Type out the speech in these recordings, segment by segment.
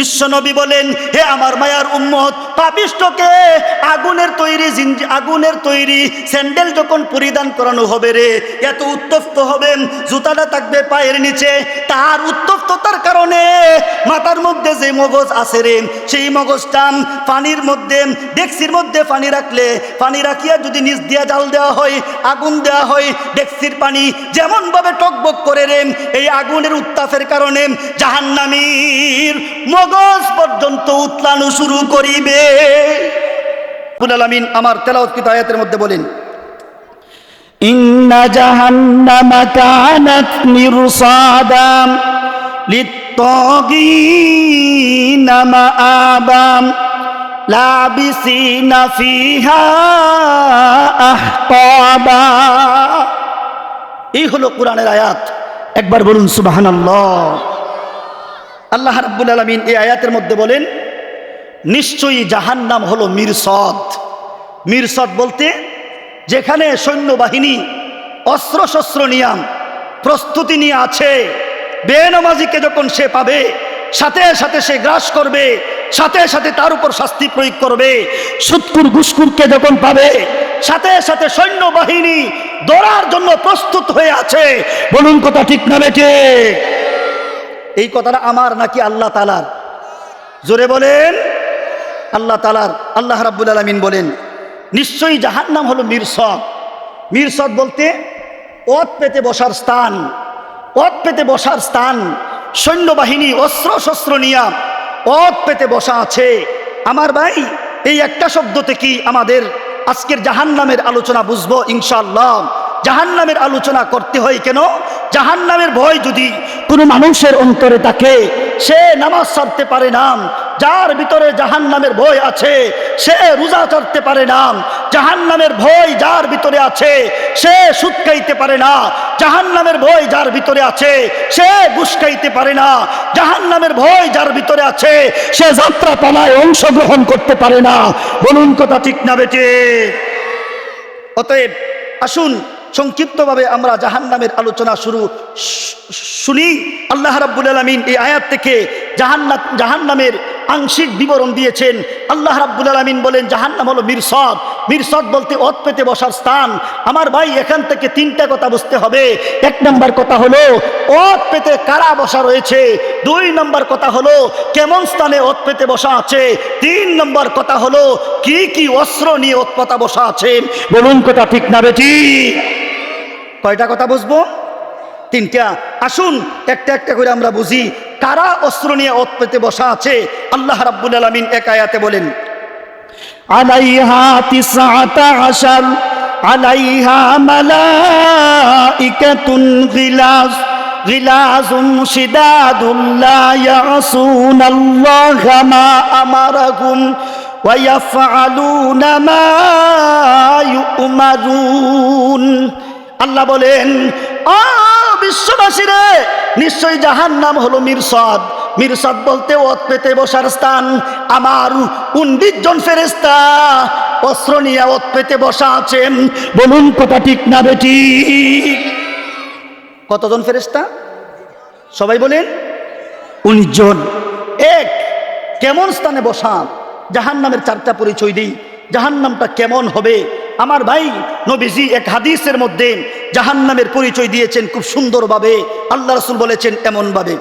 বিশ্বনবী বলেন, হে আমার মায়ার উম্মত, পাপিষ্ঠকে আগুনের তৈরি স্যান্ডেল যখন পরিধান করানো হবে রে, এত উত্তপ্ত হবে, জুতাটা থাকবে পায়ের নিচে, তার উত্তপ্ততার কারণে মাথার মধ্যে যে মগজ আছে রে, সেই মগজটা পানির মধ্যে, ডেকসির মধ্যে পানি রাখলে, পানি রাখিয়া যদি নিচ দিয়া জাল দেওয়া হয়, আগুন দেওয়া হয়, ডেকসির পানি যেমন ভাবে টকবক করে রে, এই আগুনের উত্তাপের কারণে জাহান্নামীর মগজ পর্যন্ত উতলানো শুরু করিবে। রব্বুল আলামিন আমার তেলাওয়াতকৃত আয়াতের মধ্যে বলেন, ইন্না জাহান্নামা কানাত মিরসাদা লিত্তাগিনা মাআবা লাবিসিনা ফিহা আহকাবা। এই হলো কোরআনের আয়াত। একবার বলুন সুবহানাল্লাহ। আল্লাহ রাব্বুল আলামিন এই আয়াতের মধ্যে বলেন, নিশ্চয়ই জাহান্নাম হলো মিরসদ। মিরসদ বলতে যেখানে সৈন্যবাহিনী অস্ত্র শস্ত্র নিয়ে প্রস্তুতি নিয়ে আছে, বেনামাজিকে যখন সে পাবে সাথে সাথে সে গ্রাস করবে, সাথে সাথে তার উপর শাস্তি প্রয়োগ করবে। সুৎকুর ঘুষখুরকে যখন পাবে সাথে সাথে সৈন্যবাহিনী দৌড়ার জন্য প্রস্তুত হয়ে আছে। বলুন কথা ঠিক না বেঠে? এই কথাটা আমার নাকি আল্লাহ তাআলার? জোরে বলেন। আল্লাহ তাআলার। আল্লাহ রাব্বুল আলামিন বলেন, নিশ্চয়ই জাহান্নাম হলো মিরসদ। মিরসদ বলতে ওত পেতে বসার স্থান। ওত পেতে বসার স্থান। সৈন্যবাহিনী অস্ত্র শস্ত্র নিয়ে ওত পেতে বসা আছে। আমার ভাই, এই একটা শব্দ থেকেই আমাদের আজকের জাহান্নামের আলোচনা বুঝবো ইনশাআল্লাহ। জাহান্নামের আলোচনা করতে হয় কেন? জাহান্নামের ভয় যদি কোনো মানুষের অন্তরে থাকে, সে নামাজ ছাড়তে পারে না। যার ভিতরে জাহান্নামের ভয় আছে সে রোজা ছাড়তে পারে না। জাহান্নামের ভয় যার ভিতরে আছে সে সুদ খাইতে পারে না। জাহান্নামের ভয় যার ভিতরে আছে সে ঘুষ খাইতে পারে না। জাহান্নামের ভয় যার ভিতরে আছে সে যাত্রা পালায় অংশগ্রহণ করতে পারে না। বলুন কথা ঠিক না বেটে? অতএব আসুন সংক্ষিপ্তভাবে আমরা জাহান্নামের আলোচনা শুনি। আল্লাহ রাব্বুল আলামিন এই আয়াত থেকে জাহান্নামের আংশিক বিবরণ দিয়েছেন। আল্লাহ রাব্বুল আলামিন বলেন, জাহান্নাম হলো মিরসদ। মিরসদ বলতে ওত পেতে বসার স্থান। আমার ভাই, এখান থেকে তিনটা কথা বুঝতে হবে। এক নম্বর কথা হলো ওত পেতে কারা বসা রয়েছে। দুই নম্বর কথা হলো কেমন স্থানে ওত পেতে বসা আছে। তিন নম্বর কথা হলো কি কি অস্ত্র নিয়ে ওত পেতে বসা আছে। বলুন কথা ঠিক না বেটি? কয়টা কথা বুঝবো? তিনটা। আসুন একটা একটা করে আমরা বুঝি কারা অস্ত্র নিয়ে ওত পেতে বসা আছে। আল্লাহ রাব্বুল আলামিন এক আয়াতে বলেন, আলাইহা 19 আলাইহা মালাইকাতুন গিলাজুন শিদাদুন লা ইয়াসুনাল্লাহা মা আমারাহুম ওয়া ইয়াফআলুনা মা ইউমারুন। আল্লাহ বলেন, বিশ্ববাসীরে, নিশ্চয়ই জাহান্নাম হলো মিরসদ। মিরসদ বলতে ওত পেতে বসার স্থান। আমার 19 জন ফেরেশতা অস্ত্র নিয়ে ওত পেতে বসা আছেন। বলুন কথা ঠিক না বেটি? কতজন ফেরেশতা? সবাই বলেন 19 জন। এক, কেমন স্থানে বসা? জাহান্নামের 4টা পরিচয় দিই। জাহান্নামটা কেমন হবে? আমার ভাই, নবীজি এক হাদিসের মধ্যে জাহান্নামের পরিচয় দিয়েছেন খুব সুন্দরভাবে। আল্লাহ রাসূল বলেছেন এমন ভাবে,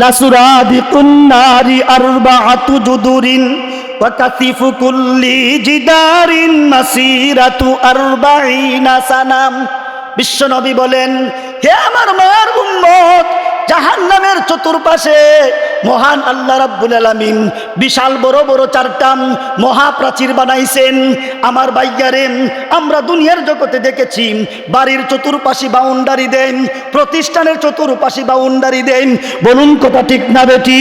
লাসুরাদিকুন নারি আরবাআতু জুদুরিন ওয়া কাসিফু কুল্লি জিদারিন মাসিরাতু 40 সানাম। বিশ্বনবী বলেন, হে আমার মায়ের উম্মত, জাহান্নামের চতুর্পাশে মহান আল্লাহ রাব্বুল আলামিন বিশাল বড় বড় 4টা মহাপ্রাচীর বানাইছেন। আমার ভাইয়ারে, আমরা দুনিয়ার জগতে দেখেছি বাড়ির চতুর্পাশে বাউন্ডারি দেন, প্রতিষ্ঠানের চতুর্পাশে বাউন্ডারি দেন। বলুন কথা ঠিক না বেটি?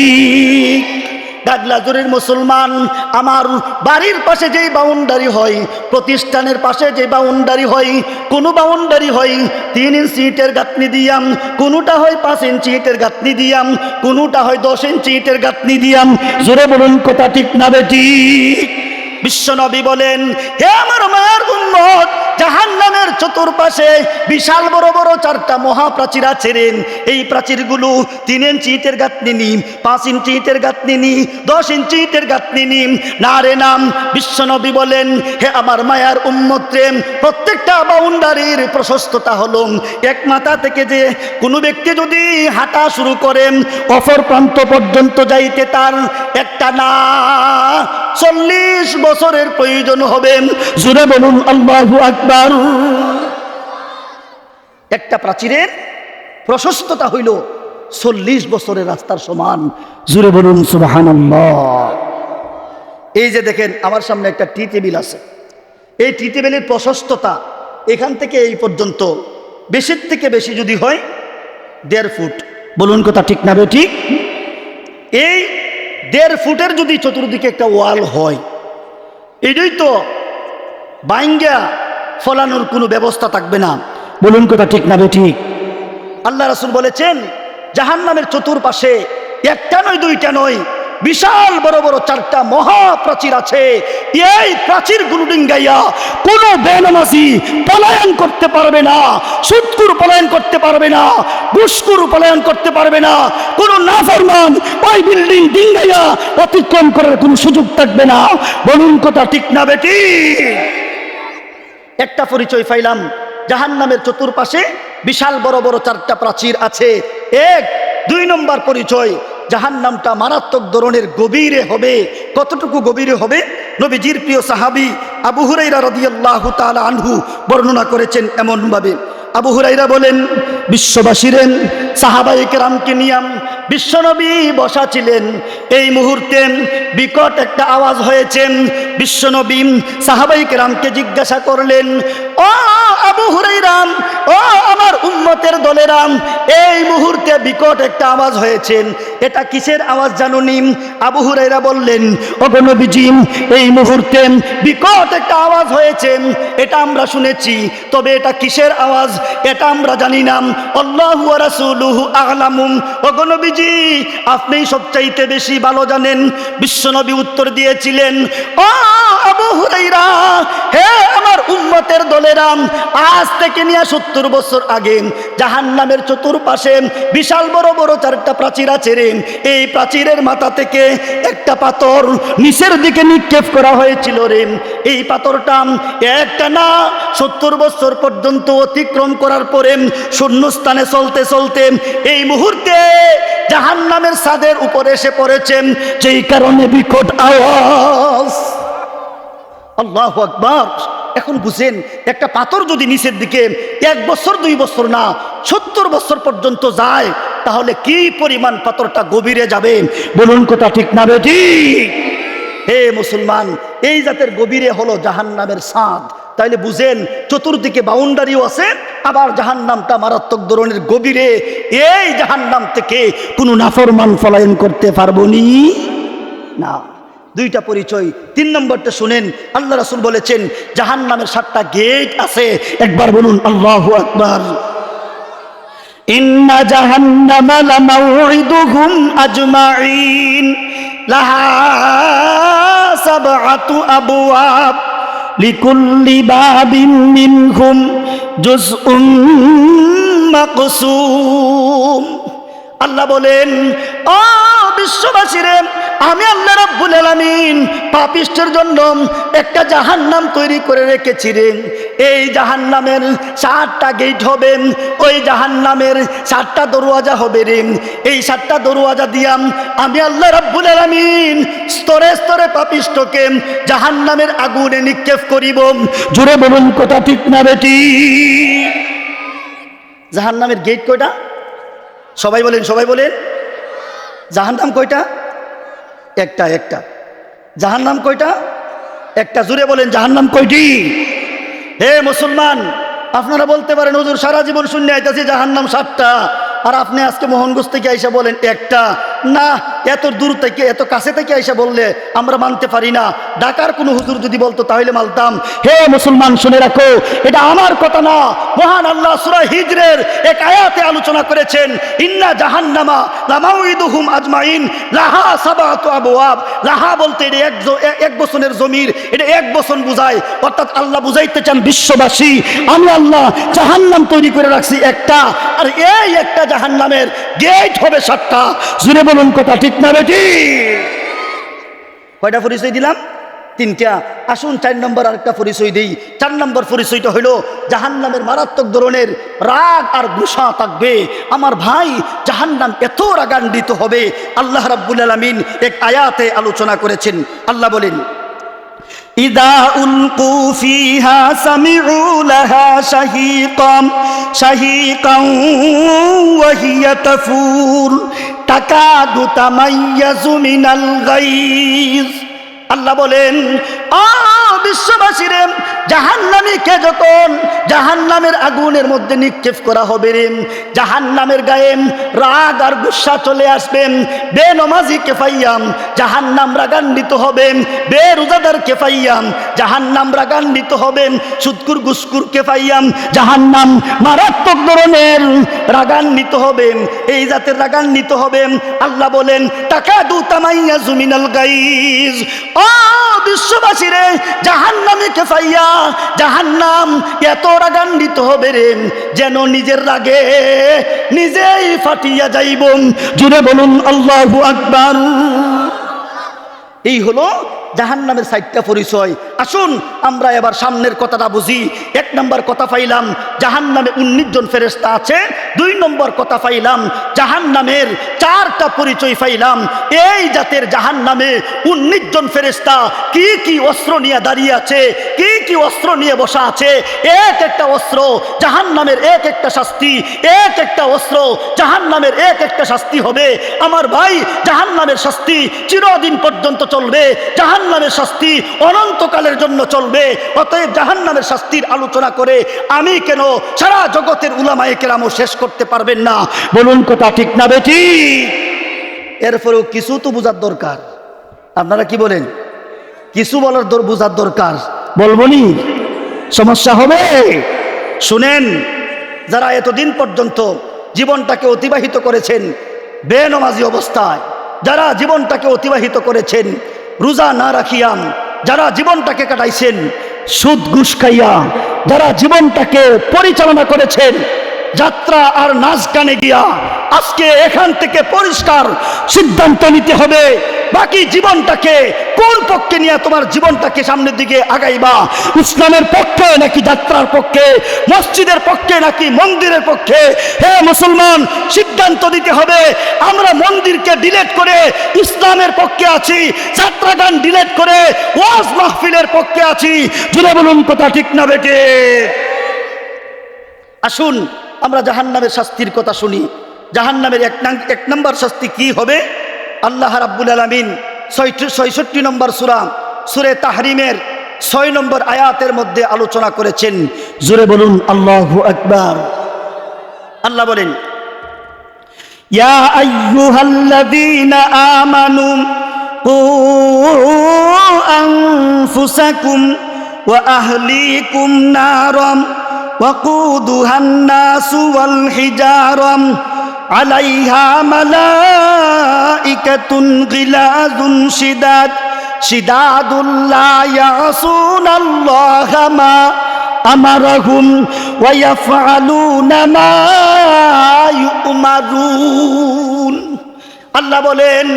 গাগলাজুরের মুসলমান, আমার বাড়ির পাশে যেই বাউন্ডারি হয়, প্রতিষ্ঠানের পাশে যে বাউন্ডারি হয়, কোনো বাউন্ডারি হয় 3 ইঞ্চি ইটের গাঁথনি দিয়াম, কোনোটা হয় 5 ইঞ্চি ইটের গাঁথনি দিয়াম, কোনোটা হয় 10 ইঞ্চি ইটের গাঁথনি দিয়াম। জোরে বলুন কথা ঠিক না বেটি? বিশ্বনবী বলেন, হে আমার মায়ের উম্মত, জাহান্নামের চতুর্পাশে বিশাল বড় বড় 4টা মহাপ্রাচীর আছে রে। এই প্রাচীরগুলো 3 ইঞ্চি ইটের গাঁথনি নি, 5 ইঞ্চি ইটের গাঁথনি নি, 10 ইঞ্চি ইটের গাঁথনি নি। না রে নাম বিশ্বনবী বলেন, হে আমার মায়ার উম্মত রে, প্রত্যেকটা বাউন্ডারির প্রশস্ততা হলো এক মাথা থেকে যে কোনো ব্যক্তি যদি হাঁটা শুরু করেন অপর প্রান্ত পর্যন্ত যাইতে তার একটা না 40 বছরের প্রয়োজন হবে। জোরে বলুন আল্লাহু আকবার। একটা প্রাচীরের প্রশস্ততা হইল 40 বছরের রাস্তার সমান। জোরে বলুন সুবহানাল্লাহ। এই যে দেখেন আমার সামনে একটা টি টেবিল আছে, এই টি টেবিলের প্রশস্ততা এখান থেকে এই পর্যন্ত বেশির থেকে বেশি যদি হয় 1.5 ফুট। বলুন কথা ঠিক না ঠিক? এই 1.5 ফুটের যদি চতুর্দিকে একটা ওয়াল হয়, এটাই তো বাইঙ্গা ফলানোর কোনো ব্যবস্থা থাকবে না। বলুন কথা ঠিক না ঠিক? আল্লাহ রাসূল বলেছেন জাহান্নামের চতুর্পাশে একটা নয়, 2টা নয়, বিশাল বড় বড় 4টা মহাপ্রাচীর আছে। এই প্রাচীরগুলো ডিঙ্গাইয়া কোনো বেনামাজি পলায়ন করতে পারবে না, সুদখোর পলায়ন করতে পারবে না, ঘুষখোর পলায়ন করতে পারবে না, কোনো নাফরমান ওই বিল্ডিং ডিঙ্গাইয়া অতিক্রম করার কোনো সুযোগ থাকবে না। বলুন কথা ঠিক না বেটি? একটা পরিচয় পাইলাম, জাহান্নামের চতুর্পাশে বিশাল বড় বড় 4টা প্রাচীর আছে। 1 2 নম্বর পরিচয়, জাহান্নামটা মারাত্মক ধরনের গভীরে হবে। কতটুকু গভীরে হবে? নবীজির প্রিয় সাহাবী আবু হুরায়রা রাদিয়াল্লাহু তাআলা আনহু বর্ণনা করেছেন এমনভাবে। আবু হুরায়রা বলেন, বিশ্ববাসীর সাহাবায়ে কেরামকে নিয়ে বিশ্বনবী বসা ছিলেন। এই মুহূর্তে বিকট একটা আওয়াজ হয়েছে। বিশ্বনবী সাহাবায়ে কেরামকে জিজ্ঞাসা করলেন, ও আবু হুরায়রা, ও আমার উম্মতের দলেরা, এই মুহূর্তে বিকট একটা আওয়াজ হয়েছে, এটা কিসের আওয়াজ জানুনি? আবু হুরায়রা বললেন, ওগো নবীজি, এই মুহূর্তে বিকট একটা আওয়াজ হয়েছে, এটা আমরা শুনেছি, তবে এটা কিসের আওয়াজ এটা আমরা জানি না। আল্লাহু ওয়া রাসূলুহু আ'লামু। ওগো নবীজি, আপনি সবচাইতে বেশি ভালো জানেন। বিশ্বনবী উত্তর দিয়েছিলেন, ও আবু হুরায়রা, হে আমার উম্মতের দলেরা, আজ থেকে নিয়ে 70 বছর আগে জাহান্নামের চতুর্পাশে বিশাল বড় বড় 4টা প্রাচীর আছে রে। এই প্রাচীরের মাথা থেকে একটা পাথর নিচের দিকে নিক্ষেপ করা হয়েছিল রে। এই পাথরটা একটা না 70 বছর পর্যন্ত অতিক্রম করার পরে শূন্যস্থানে চলতে চলতে এই মুহূর্তে জাহান্নামের ছাদের উপরে এসে পড়েছে, যেই কারণে বিকট আওয়াজ। আল্লাহু আকবার। এখন বুঝেন, একটা পাথর যদি নিচের দিকে 1 বছর 2 বছর না 70 বছর পর্যন্ত যায়, তাহলে কি পরিমাণ পাথরটা গভীরে যাবে? বলুন কথা ঠিক না বেটি? হে মুসলমান, এই জাতের গভীরে হলো জাহান্নামের ছাদ। তাইলে বুঝেন, চতুর্দিকে বাউন্ডারিও আছে, আবার জাহান্নামটা মারাত্মক ধরনের গভীরে। এই জাহান্নাম থেকে কোনো নাফরমান পলায়ন করতে পারবো না। 2টা পরিচয়। 3 নম্বরটা শুনেন, আল্লাহ রাসূল বলেছেন জাহান্নামের 7টা গেট আছে। একবার বলুন আল্লাহু আকবার। ইন্না জাহান্নামা লামাউইদুহুম আজমাইন লাহা সাবআতু আবওয়াব লিকুল্লি বাবিন মিনহুম জুজউম মাকসুম। আল্লাহ বলেন, ও বিশ্ববাসীরে, আমি আল্লাহ রাব্বুল আলামিন পাপিষ্ঠের জন্য একটা জাহান্নাম তৈরি করে রেখেছি রে। এই জাহান্নামের 7টা গেট হবে, ওই জাহান্নামের 7টা দরওয়াজা হবে রে। এই 7টা দরওয়াজা দিয়া আমি আল্লাহ রাব্বুল আলামিন স্তরে স্তরে পাপিষ্ঠকে জাহান্নামের আগুনে নিক্ষেপ করিব। জোরে বলুন কথা ঠিক না বেটি? জাহান্নামের গেট কয়টা? সবাই বলেন, সবাই বলেন। জাহান্নাম কয়টা? একটা। জাহান্নাম কয়টা? একটা। জুড়ে বলেন, জাহান্নাম কয়টি? হে মুসলমান, আপনারা বলতে পারেন, হুজুর সারা জীবন শুনে আইতাছি জাহান্নাম 7টা, আর আপনি আজকে মোহনগঞ্জ থেকে এসে বলেন একটা। না, এত দূর থেকে এত কাছে থেকে এসে বললে আমরা মানতে পারি না। ঢাকার কোনো হুজুর যদি বলতো তাহলে মানতাম। হে মুসলমান, শুনে রাখো, এটা আমার কথা না, মহান আল্লাহ সূরা হিজরের এক আয়াতে আলোচনা করেছেন, ইন্না জাহান্নামা লামাউইদুহুম আজমাইন লাহা সাবাতু আবওয়াব। লাহা বলতে এটা এক বছরের জমির, এটা এক বছর বুঝায়, অর্থাৎ আল্লাহ বুঝাইতে চান বিশ্ববাসী আমি আল্লাহ জাহান্নাম তৈরি করে রাখছি একটা, আর এই একটা জাহান্নামের গেট হবে 7টা। জুড়ে বলুন কথা ঠিক না বেটি? কয়টা পরিচয় দিলাম? 3টা। আসুন 4 নম্বর আরেকটা পরিচয় দিই। 4 নম্বর পরিচয়টা হলো জাহান্নামের মারাত্মক ধরনের রাগ আর গুসা থাকবে। আমার ভাই, জাহান্নাম এত রাগান্বিত হবে, আল্লাহ রাব্বুল আলামিন এক আয়াতে আলোচনা করেছেন। আল্লাহ বলেন, ইদা উলকু ফিহা সামিউ লাহা শাহীকাম শাহীকাম ওয়া হিয়া তাফুর তাকাদু তামাইয়াজু মিনাল গায়জ। আল্লাহ বলেন, বিশ্ববাসীরে, জাহান্নামীকে যখন জাহান্নামের আগুনের মধ্যে নিক্ষেপ করা হবে রে, জাহান্নামের গায়ে রাগ আর গুসা চলে আসবে। বেনমাজিকে পাইয়াম জাহান্নাম রাগান্বিত হবে, বেরোজাদারকে পাইয়াম জাহান্নাম রাগান্বিত হবে, সুদকুর গুসকুরকে পাইয়াম জাহান্নাম মারাত্মক ধরনের রাগান্বিত হবে। এই জাতের রাগান্বিত হবে। আল্লাহ বলেন, তাকাদু তামাইয়াজু মিনাল গায়জ। বিশ্ববাসীরে, জাহান্নামীকে পাইয়া জাহান্নাম এত রাগান্বিত হবে রে, যেন নিজের রাগে নিজেই ফাটিয়া যাইব। জুড়ে বলুন আল্লাহু আকবার। এই হলো জাহান্নামের 4টা পরিচয়। আসুন আমরা এবার সামনের কথাটা বুঝি। 1 নম্বর কথা পাইলাম, জাহান্নামে 19 জন ফেরেশতা আছে। 2 নম্বর কথা পাইলাম, জাহান্নামের 4টা পরিচয় পাইলাম। এই জাতের জাহান্নামে 19 জন ফেরেশতা কি কি অস্ত্র নিয়ে দাঁড়িয়ে আছে, কি কি অস্ত্র নিয়ে বসা আছে। এক একটা অস্ত্র জাহান্নামের এক একটা শাস্তি, এক একটা অস্ত্র জাহান্নামের এক একটা শাস্তি হবে। আমার ভাই, জাহান্নামের শাস্তি চিরদিন পর্যন্ত চলবে, জাহান্নামের শাস্তি অনন্তকালের জন্য চলবে। অতএব জাহান্নামের শাস্তির আলোচনা করে আমি কেন, সারা জগতের উলামায়ে কেরামও শেষ করতে পারবেন না। বলুন কথা ঠিক না বেটি? এরপরেও কিছু তো বোঝার দরকার। আপনারা কি বলেন? কিছু বলার বোঝার দরকার। বলবনি? সমস্যা হবে? শুনেন, যারা এতদিন পর্যন্ত জীবনটাকে অতিবাহিত করেছেন বেনমাজি অবস্থায়, যারা জীবনটাকে অতিবাহিত করেছেন রোজা না রাখিয়াম, যারা জীবনটাকে কাটাইছেন সুদ ঘুষ খাইয়া, যারা জীবনটাকে পরিচালনা করেছেন যাত্রা আর নাচ গানে গিয়া, আজকে এখান থেকে পরিষ্কার সিদ্ধান্ত নিতে হবে বাকি জীবনটাকে কোন পক্ষে নিয়ে তোমার জীবনটাকে সামনের দিকে আগাইবা। ইসলামের পক্ষে নাকি যাত্রার পক্ষে, মসজিদের পক্ষে নাকি মন্দিরের পক্ষে? হে মুসলমান, সিদ্ধান্ত দিতে হবে। আমরা মন্দিরকে ডিলেট করে ইসলামের পক্ষে আছি, যাত্রা গান ডিলেট করে ওয়াজ মাহফিলের পক্ষে আছি। জুড়ে বলুন কথা ঠিক না বেটে? আসুন আমরা জাহান্নামের শাস্তির কথা শুনি। জাহান্নামের 1 নম্বর শাস্তি কি হবে? আল্লাহ রাব্বুল আলামিন 66 নম্বর সূরা তাহরিমের 6 নম্বর আয়াতের মধ্যে আলোচনা করেছেন। জোরে বলুন আল্লাহু আকবার। আল্লাহ বলেন, ইয়া আইয়ুহাল্লাযীনা আমানু কু আনফুসাকুম ওয়া আহলিকুম নারাম ওয়াকুদুহান নাসু ওয়াল হিজারাম আলাইহা মালাইকাতুন গিলাযুন শিদাদুন লা ইয়াসুনাল্লাহা মা আমারাহুম ওয়া ইয়াফআলুনা মা ইউমারুন। আল্লাহ বলেন,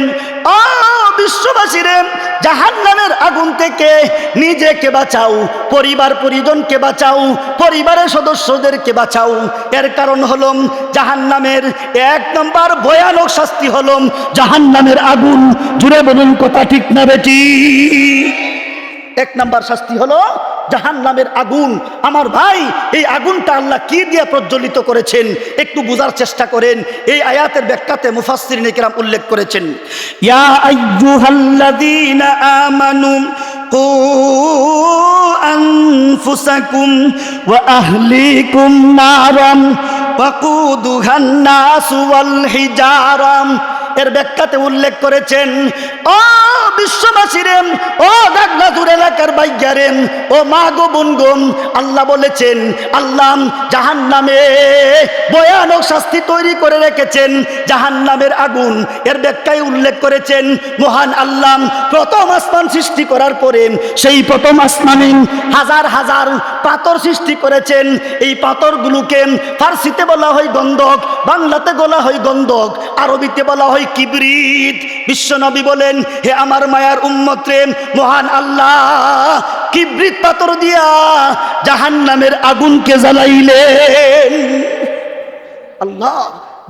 ও বিশ্ববাসীরে, জাহান্নামের আগুন থেকে নিজেকে বাঁচাও, পরিবার পরিজনকে বাঁচাও, পরিবারের সদস্যদেরকে বাঁচাও। এর কারণ হলো জাহান্নামের 1 নম্বর ভয়ানক শাস্তি হলো জাহান্নামের আগুন। জুড়ে বলুন কথা ঠিক না বেটি? 1 নম্বর শাস্তি হলো জাহান্নামের আগুন। আমার ভাই, এই আগুনটা আল্লাহ কি দিয়ে প্রজ্বলিত করেছেন একটু বোঝার চেষ্টা করেন। এই আয়াতের ব্যাখ্যাতে মুফাসসিরিনে কেরাম উল্লেখ করেছেন, ইয়া আইয়ুহাল্লাযীনা আমানু কু আনফুসাকুম ওয়া আহলিকুম নারাম ওয়াকুদুহান নাসু ওয়াল হিজারাম এর ব্যাখ্যাতে উল্লেখ করেছেন, ও বিশ্ববাসীরে, ও গাগলাতুর এলাকার বাইগারে, ও মা গো বোন গো, আল্লাহ বলেছেন, আল্লাহ জাহান্নামে ভয়ানক শাস্তি তৈরি করে রেখেছেন, জাহান্নামের আগুন। এর ব্যাখ্যায় উল্লেখ করেছেন, মহান আল্লাহ প্রথম আসমান সৃষ্টি করার পরে সেই প্রথম আসমানে হাজার হাজার পাথর সৃষ্টি করেছেন। এই পাথরগুলোকে ফার্সিতে বলা হয় গন্ধক, বাংলাতে বলা হয় গন্ধক, আরবিতে বলা হয় কিবরিত। বিশ্বনবী বলেন, হে আমার মায়ার উম্মত রে, মহান আল্লাহ কিবরিত পাথর দিয়া জাহান্নামের আগুনকে জ্বালাইলেন। আল্লাহ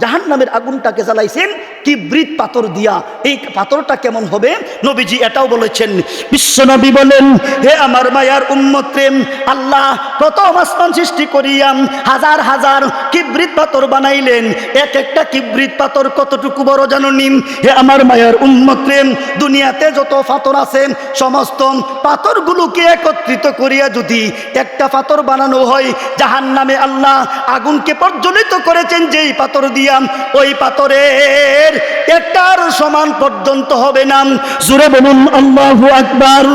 জাহান্নামের আগুনটাকে জ্বালাইছেন কিবরিত পাথর দিয়া। এই পাথরটা কেমন হবে? নবীজি এটাও বলেছেন। বিশ্বনবী বলেন, হে আমার মায়ার উম্মত রে, আল্লাহ প্রথম আসমান সৃষ্টি করিয়া হাজার হাজার কিবরিত পাথর বানাইলেন। এক একটা কিবরিত পাথর কতটুকু বড় জানেন? হে আমার মায়ার উম্মত রে, দুনিয়াতে যত পাথর আছে সমস্ত পাথরগুলোকে একত্রিত করিয়া যদি একটা পাথর বানানো হয়, জাহান্নামে আল্লাহ আগুনকে প্রজ্বলিত করেছেন যেই পাথর দিয়া, ওই পাথরের একটার সমান পর্যন্ত হবে না। জোরে বলুন আল্লাহু আকবার।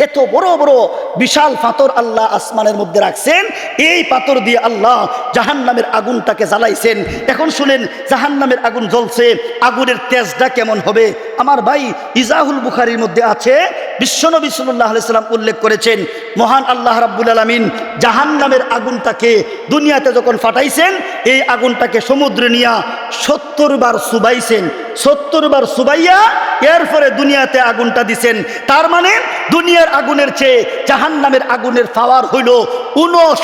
এত বড় বড় বিশাল পাথর আল্লাহ আসমানের মধ্যে রাখছেন, এই পাথর দিয়ে আল্লাহ জাহান্নামের আগুনটাকে জ্বালাইছেন। এখন শুনেন, জাহান্নামের আগুন জ্বলছে, আগুনের তেজটা কেমন হবে? আমার ভাই, ইজাহুল বুখারীর মধ্যে আছে, বিশ্বনবী সাল্লাল্লাহু আলাইহি সাল্লাম উল্লেখ করেছেন, মহান আল্লাহ রাব্বুল আলামিন জাহান্নামের আগুনটাকে দুনিয়াতে যখন ফাটাইছেন, এই আগুনটাকে সমুদ্রে নিয়া 70 বার সুবাইছেন। 70 বার সুবাইয়া এরপরে দুনিয়াতে আগুনটা দিছেন। তার মানে দুনিয়ার আগুনের চেয়ে জাহান্নামের আগুনের পাওয়ার হইল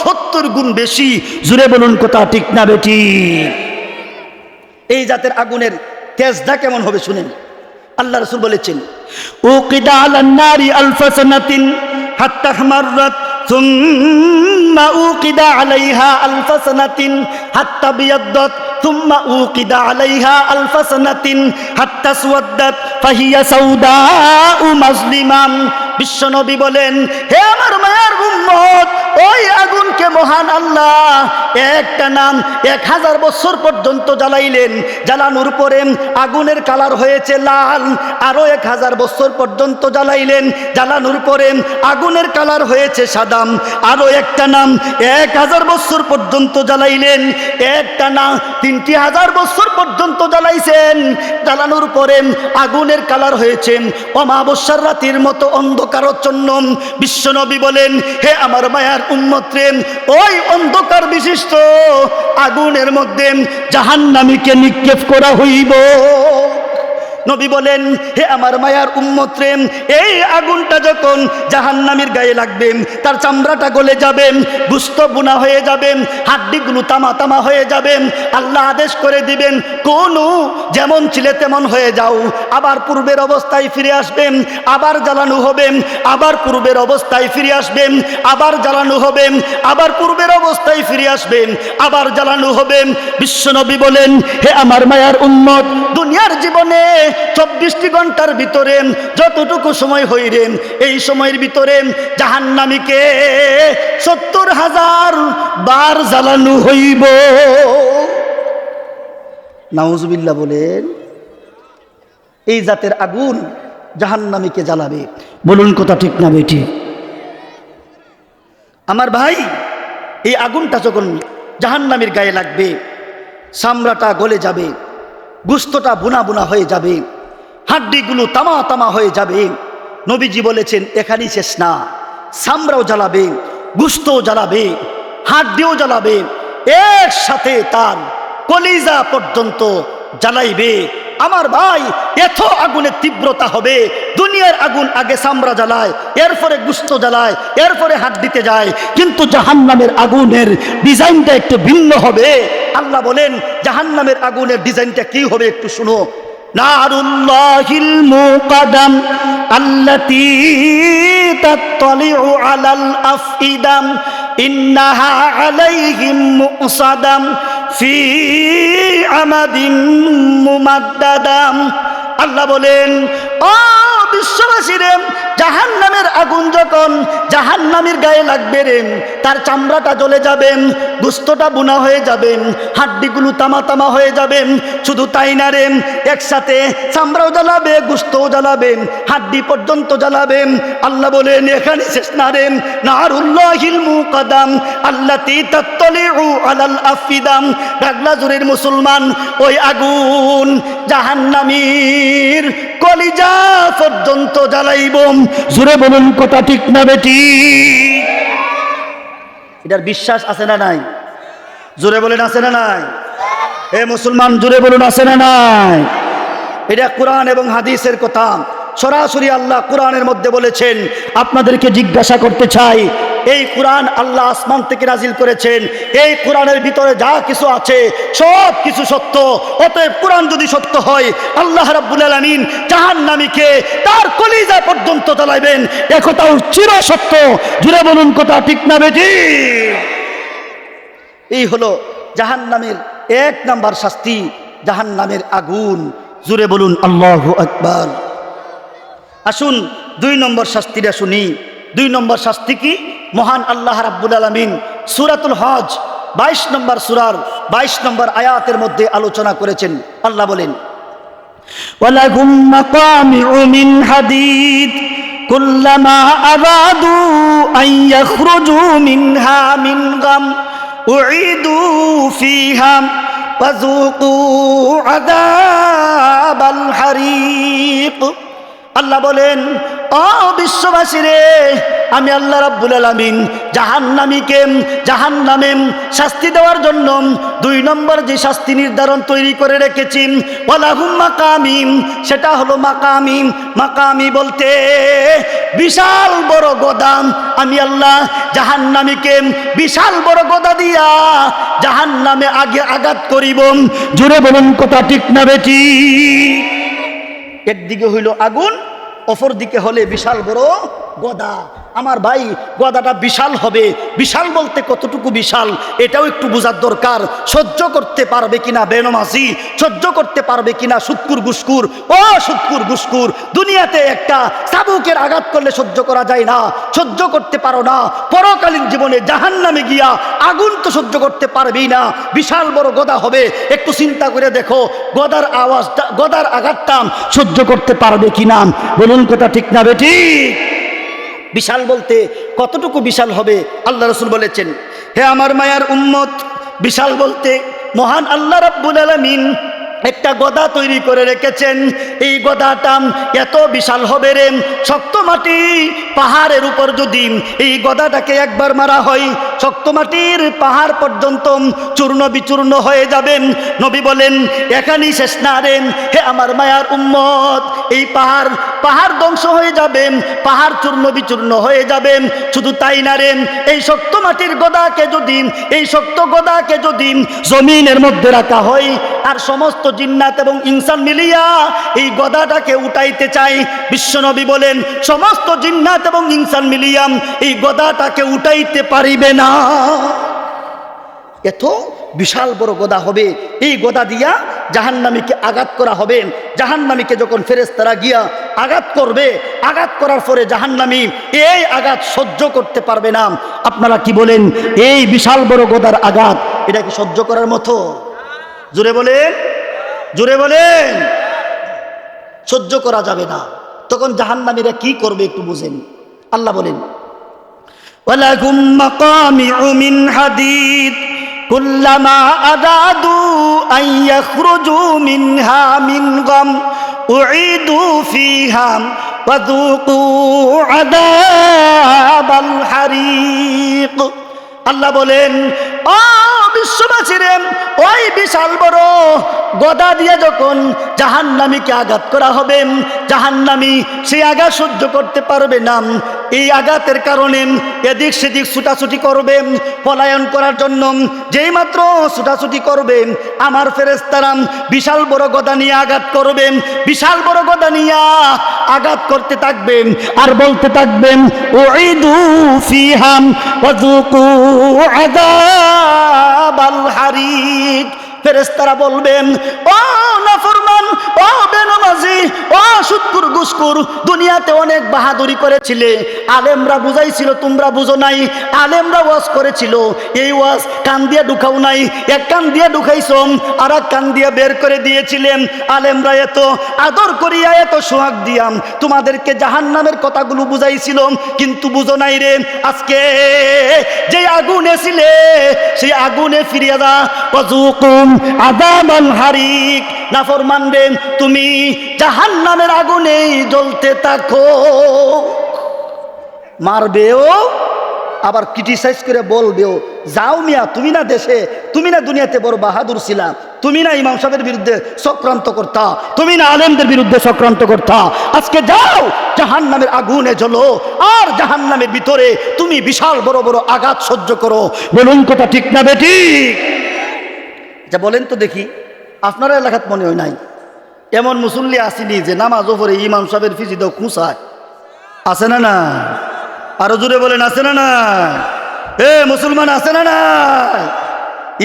69 গুণ বেশি। জুড়ে বলুন কথা ঠিক না বেটি? এই জাতের আগুনের তেজটা কেমন হবে শুনেন। আল্লাহ রাসূল বলেছেন, উকিদা আলান নারি আলফা সানাতিন হাত্তা হামাররাত সুম্মা উকিদা আলাইহা আলফা সানাতিন হাত্তা বিয়াদ্দাত সুম্মা উকিদা আলাইহা আলফা সানাতিন হাত্তা সুওয়াদ্দাত ফাহিয়া সাউদাউ মাজলিমাম। বিশ্বনবী বলেন, হে আমার মায়ের উম্মত, ওই আগুনকে মহান আল্লাহ একটা নাম 1000 বছর পর্যন্ত জ্বালাইলেন। জ্বালানোর পরে আগুনের কালার হয়েছে লাল। আরো 1000 বছর পর্যন্ত জ্বালাইলেন। জ্বালানোর পরে আগুনের কালার হয়েছে সাদা। আরো একটা নাম 1000 বছর পর্যন্ত জ্বালাইলেন। একটা না 3000 বছর পর্যন্ত জ্বালাইছেন। জ্বালানোর পরে আগুনের কালার হয়েছে অমাবস্যার রাতের মতো অন্ধকারচ্ছন্ন। বিশ্বনবী বলেন, হে আমার মায়ার উম্মত রে, ওই অন্ধকার বিশিষ্ট আগুনের মধ্যে জাহান্নামীকে নিক্ষেপ করা হইব। নবী বলেন, হে আমার মায়ার উম্মত রে, এই আগুনটা যখন জাহান্নামীর গায়ে লাগবে, তার চামড়াটা গলে যাবে, গোশত বুনা হয়ে যাবে, হাড্ডিগুলো তামা তামা হয়ে যাবে। আল্লাহ আদেশ করে দিবেন, কোন যেমন ছিলে তেমন হয়ে যাও। আবার পূর্বের অবস্থায় ফিরে আসবেন, আবার জ্বালানো হবে, আবার পূর্বের অবস্থায় ফিরে আসবেন, আবার জ্বালানো হবে, আবার পূর্বের অবস্থায় ফিরে আসবেন, আবার জ্বালানো হবে। বিশ্বনবী বলেন, হে আমার মায়ার উম্মত, দুনিয়ার জীবনে 24টি ঘন্টার ভিতরে যতটুকু সময় হইরে, এই সময়ের ভিতরে জাহান্নামীকে 70,000 বার জ্বালানো হইব। নাউজুবিল্লাহ বলেন। এই জাতের আগুন জাহান্নামীকে জ্বালাবে। বলুন কথা ঠিক না বেটি? আমার ভাই, এই আগুনটা যখন জাহান্নামীর গায়ে লাগবে, চামড়াটা গলে যাবে, গোশতটা বুনা বুনা হয়ে যাবে, হাড্ডিগুলো তামা তামা হয়ে যাবে। নবীজি বলেছেন, এখানেই শেষ না, চামড়াও জ্বালাবে, গোশতও জ্বালাবে, হাড্ডিও জ্বালাবে, একসাথে তার কলিজা পর্যন্ত জ্বালাইবে। আমার ভাই, এত আগুনের তীব্রতা হবে। দুনিয়ার আগুন আগে চামড়া জ্বালায়, এরপরে গোশত জ্বালায়, এরপরে হাড্ডিতে যায়, কিন্তু জাহান্নামের আগুনের ডিজাইনটা একটু ভিন্ন হবে। আল্লাহ বলেন, জাহান্নামের আগুনের ডিজাইনটা কি হবে একটু শুনো। নারুল্লাহিল মুকাদাম আল্লাতী তাত্তালিউ আলাল আফইদাম ইন্নাহা আলাইহিম মুসাদাম ফি আমাদিন মুমাদ্দাদাম। আল্লাহ বলেন, ও বিশ্ববাসী রে, জাহান্নামের আগুন যখন জাহান্নামীর গায়ে লাগবে রে, তার চামড়াটা জ্বলে যাবে, গোশতটা বুনা হয়ে যাবে, হাড্ডিগুলো তামা তামা হয়ে যাবে। শুধু তাই না রে, একসাথে চামড়াও জ্বালাবে, গোশতও জ্বালাবে, হাড্ডি পর্যন্ত জ্বালাবে। আল্লাহ বলেন এখানে শেষ না রে, নারুল্লাহিল মুকাদাম আল্লাতী তাত্তালিউ আলাল আফিদাম। ডাগলাজুরের মুসলমান, ওই আগুন জাহান্নামীর কলিজা পর্যন্ত জ্বালাইব। জোরে বলুন কথা ঠিক না বেটি? এটার বিশ্বাস আছে না নাই? জোরে বলেন আছে না নাই? এ মুসলমান জোরে বলুন আছে না নাই? এটা কোরআন এবং হাদিসের কথা। সরাসরি আল্লাহ কোরআনের মধ্যে বলেছেন। আপনাদেরকে জিজ্ঞাসা করতে চাই, এই কোরআন আল্লাহ আসমান থেকে নাজিল করেছেন, এই কোরআনের ভিতরে যা কিছু আছে সব কিছু সত্য। অতএব কোরআন যদি সত্য হয়, আল্লাহ রাব্বুল আলামিন জাহান্নামীকে তার কলিজা পর্যন্ত জ্বালাইবেন, এ কথাও চির সত্য। জুড়ে বলুন কথা ঠিক না বেটি? এই হলো জাহান্নামের এক নাম্বার শাস্তি, জাহান্নামের আগুন। জুড়ে বলুন আল্লাহু আকবার। আসুন 2 নম্বর শাস্তিটা শুনি। 2 নম্বর শাস্তি কি? মহান আল্লাহ রাব্বুল আলামিন সূরাতুল হজ 22 নম্বর সূরার 22 নম্বর আয়াতের মধ্যে আলোচনা করেছেন। আল্লাহ বলেন, ওয়ালাহুম মাকামিউ মিন হাদিদ কুল্লামা আরাদু আন ইয়াখরুজু মিনহা মিন গাম উঈদু ফিহা ওয়াযুকু আযাবাল হারিক। আল্লাহ বলেন, ও বিশ্ববাসী রে, আমি আল্লাহ রাব্বুল আলামিন জাহান্নামীকে জাহান্নামে শাস্তি দেওয়ার জন্য 2 নম্বর যে শাস্তি নির্ধারণ তৈরি করে রেখেছি, ওয়ালাহুম মাকামিম, সেটা হলো মাকামিম। মাকামি বলতে বিশাল বড় গদা। আমি আল্লাহ জাহান্নামীকে বিশাল বড় গদা দিয়া জাহান্নামে আগে আঘাত করিব। জোরে বলুন কথা ঠিক না বেটি? একদিকে হইল আগুন, অপর দিকে হলে বিশাল বড় গদা। আমার ভাই, গদাটা বিশাল হবে। বিশাল বলতে কতটুকু বিশাল এটাও একটু বোঝার দরকার। সহ্য করতে পারবে কিনা বেনমাজি, সহ্য করতে পারবে কিনা সুৎকুর গুস্কুর। ও সুৎকুর গুস্কুর, দুনিয়াতে একটা চাবুকের আঘাত করলে সহ্য করা যায় না, সহ্য করতে পারো না, পরকালীন জীবনে জাহান্নামে গিয়া আগুন তো সহ্য করতে পারবেই না। বিশাল বড় গদা হবে। একটু চিন্তা করে দেখো, গদার আওয়াজটা, গদার আঘাতটা সহ্য করতে পারবে কিনা? বলুন কথা ঠিক না বেটি? বিশাল বলতে কতটুকু বিশাল হবে? আল্লাহ রাসূল বলেছেন, হে আমার মায়ার উম্মত, বিশাল বলতে মহান আল্লাহ রাব্বুল আলামিন একটা গদা তৈরি করে রেখেছেন। এই গদাটা এত বিশাল হবে রে, শক্ত মাটি পাহাড়ের উপর যদি এই গদাটাকে একবার মারা হয়, শক্ত মাটির পাহাড় পর্যন্ত চূর্ণ বিচূর্ণ হয়ে যাবেন। নবী বলেন, এখানেই শেষ না রে, হে আমার মায়ার উম্মত, এই পাহাড় ধ্বংস হয়ে যাবে, পাহাড় চূর্ণ বিচূর্ণ হয়ে যাবে। শুধু তাই না রে, এই শক্ত মাটির গদাকে যদি, এই শক্ত গদাকে যদি জমিনের মধ্যে রাখা হয়, আর সমস্ত জিন্নাত এবং ইনসান মিলিয়া এই গদাটাকে উঠাইতে চাই, বিশ্বনবী বলেন সমস্ত জিন্নাত এবং ইনসান মিলিয়া এই গদাটাকে উঠাইতে পারিবে না। এত বিশাল বড় গদা হবে। এই গদা দিয়া জাহান্নামীকে আঘাত করা হবে। জাহান্নামীকে যখন ফেরেশতারা গিয়া আঘাত করবে, আঘাত করার পরে জাহান্নামী এই আঘাত সহ্য করতে পারবে না। আপনারা কি বলেন, এই বিশাল বড় গদার আঘাত এটা কি সহ্য করার মতো? জোরে বলেন, জোরে বলেন। সহ্য করা যাবে না। তখন জাহান্নামীরা কি করবে একটু বুঝেন। আল্লাহ বলেন, ওয়ালাকুম মাকামিউ মিন হাদিদ কুল্লামা আরাদু আন ইয়াখরুজু মিনহা মিন গাম উঈদু ফিহা ওয়াযুকু আযাবাল হারিক। আল্লাহ বলেন, ও বিশ্ববাসীরে, ওই বিশাল বড় গদা দিয়ে যখন জাহান্নামীকে আঘাত করা হবে, জাহান্নামী সেই আঘাত সহ্য করতে পারবে না। এই আঘাতের কারণে এদিক সেদিক ছুটাছুটি করবে পলায়ন করার জন্য। যেই মাত্র ছুটাছুটি করবে, আমার ফেরেশতারা বিশাল বড় গদা নিয়ে আঘাত করবে, বিশাল বড় গদা নিয়ে আঘাত করতে থাকবেন আর বলতে থাকবেন, উঈদু ফিহা ওয়াযুকু আযাবাল হারিক। ফেরেশতারা বলবেন, ও নাফরমান, ও বেনমাজি, ও সুৎকুর মুস্কুর দুনিয়াতে অনেক বাহাদুরি করেছিলে, আলেমরা বুঝাইছিল তোমরা বুঝো নাই, আলেমরা ওয়াজ করেছিল, এই ওয়াজ কান দিয়ে ঢুকাও নাই, এক কান দিয়ে ঢুকাইছ আর এক কান দিয়ে বের করে দিয়েছিলেন। আলেমরা এত আদর করিয়া এত সোহাগ দিয়াম তোমাদেরকে জাহান্নামের কথাগুলো বুঝাইছিল, কিন্তু বুঝো নাই রে। আজকে যে আগুনে ছিলে সেই আগুনে ফিরিয়া যা, ওয়াজুকুম আযাবাল হারিক। নাফরমান রে, তুমি জাহান্নামের আগুনেই জ্বলতে থাকো। মারবেও আবার ক্রিটিসাইজ করে বলবেও, যাও মিয়া, তুমি না দেশে, তুমি না দুনিয়াতে বড় বাহাদুর ছিলা, তুমি না ইমাম সাহেবের বিরুদ্ধে চক্রান্ত করতা, তুমি না আলেমদের বিরুদ্ধে চক্রান্ত করতা, আজকে যাও জাহান্নামের আগুনে জ্বলো আর জাহান্নামের ভিতরে তুমি বিশাল বড় বড় আঘাত সহ্য করো। বলুন কথা ঠিক না বেঠিক? যা বলেন তো দেখি, আপনারা এলাকাত মনে হয় নাই এমন মুসল্লি আসেনি যে নামাজও পড়ে ইমাম সাহেবের ফিজিদেও খুঁচায়? আছে না না? আরো জোরে বলেন, আছে না না? এ মুসলমান, আছে না না?